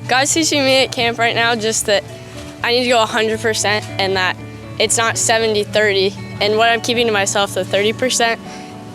God's teaching me at camp right now just that I need to go 100% and that it's not 70-30. And what I'm keeping to myself, the 30%,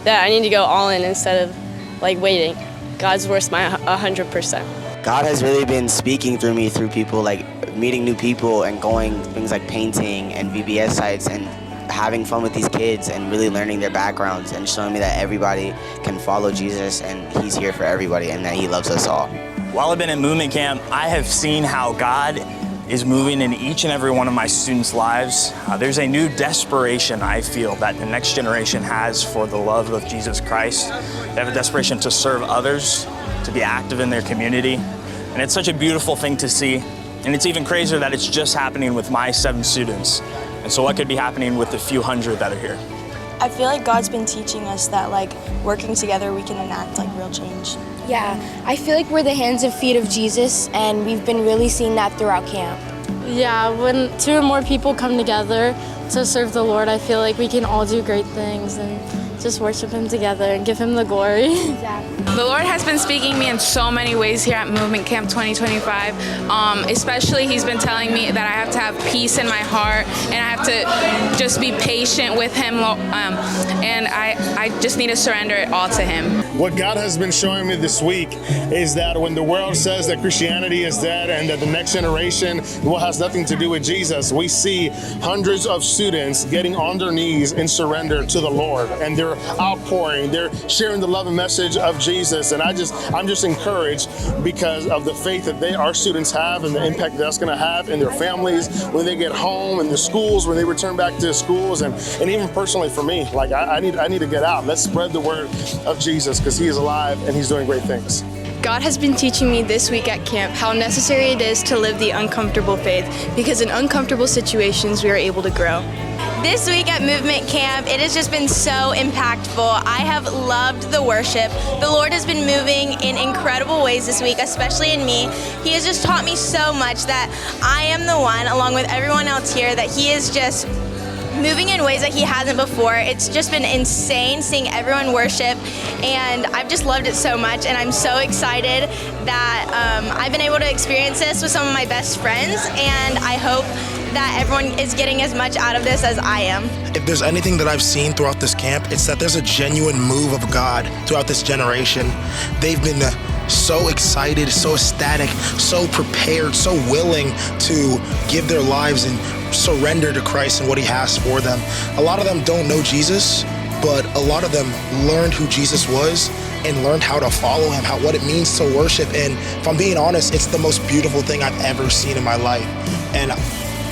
that I need to go all in instead of like waiting. God's worth my 100%. God has really been speaking through me, through people, like meeting new people and going things like painting and VBS sites and having fun with these kids and really learning their backgrounds and showing me that everybody can follow Jesus and he's here for everybody and that he loves us all. While I've been at MVMNT Camp, I have seen how God is moving in each and every one of my students' lives. There's a new desperation I feel that the next generation has for the love of Jesus Christ. They have a desperation to serve others, to be active in their community. And it's such a beautiful thing to see. And it's even crazier that it's just happening with my 7 students. And so what could be happening with the few hundred that are here? I feel like God's been teaching us that like working together we can enact like real change. Yeah, I feel like we're the hands and feet of Jesus, and we've been really seeing that throughout camp. Yeah, when 2 or more people come together to serve the Lord, I feel like we can all do great things and just worship him together and give him the glory. Exactly. The Lord has been speaking to me in so many ways here at MVMNT Camp 2025. Especially he's been telling me that I have to have peace in my heart and I have to just be patient with him, and I just need to surrender it all to him. What God has been showing me this week is that when the world says that Christianity is dead and that the next generation has nothing to do with Jesus, we see hundreds of students getting on their knees in surrender to the Lord, and they're outpouring, they're sharing the love and message of Jesus. And I'm just encouraged because of the faith that our students have and the impact that's going to have in their families when they get home, in the schools, when they return back to schools, and even personally for me, like I need to get out. Let's spread the word of Jesus because he is alive and he's doing great things. God has been teaching me this week at camp how necessary it is to live the uncomfortable faith, because in uncomfortable situations we are able to grow. This week at MVMNT Camp, it has just been so impactful. I have loved the worship. The Lord has been moving in incredible ways this week, especially in me. He has just taught me so much that I am the one, along with everyone else here, that he is just moving in ways that he hasn't before. It's just been insane seeing everyone worship, and I've just loved it so much, and I'm so excited that I've been able to experience this with some of my best friends, and I hope that everyone is getting as much out of this as I am. If there's anything that I've seen throughout this camp, it's that there's a genuine move of God throughout this generation. They've been so excited, so ecstatic, so prepared, so willing to give their lives and surrender to Christ and what he has for them. A lot of them don't know Jesus, but a lot of them learned who Jesus was and learned how to follow him, what it means to worship. And if I'm being honest, it's the most beautiful thing I've ever seen in my life. And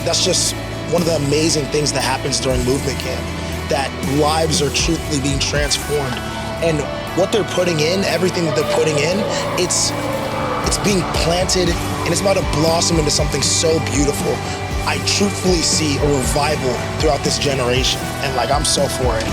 that's just one of the amazing things that happens during MVMNT Camp, that lives are truthfully being transformed. And what they're putting in, everything that they're putting in, it's being planted and it's about to blossom into something so beautiful. I truthfully see a revival throughout this generation, and I'm so for it.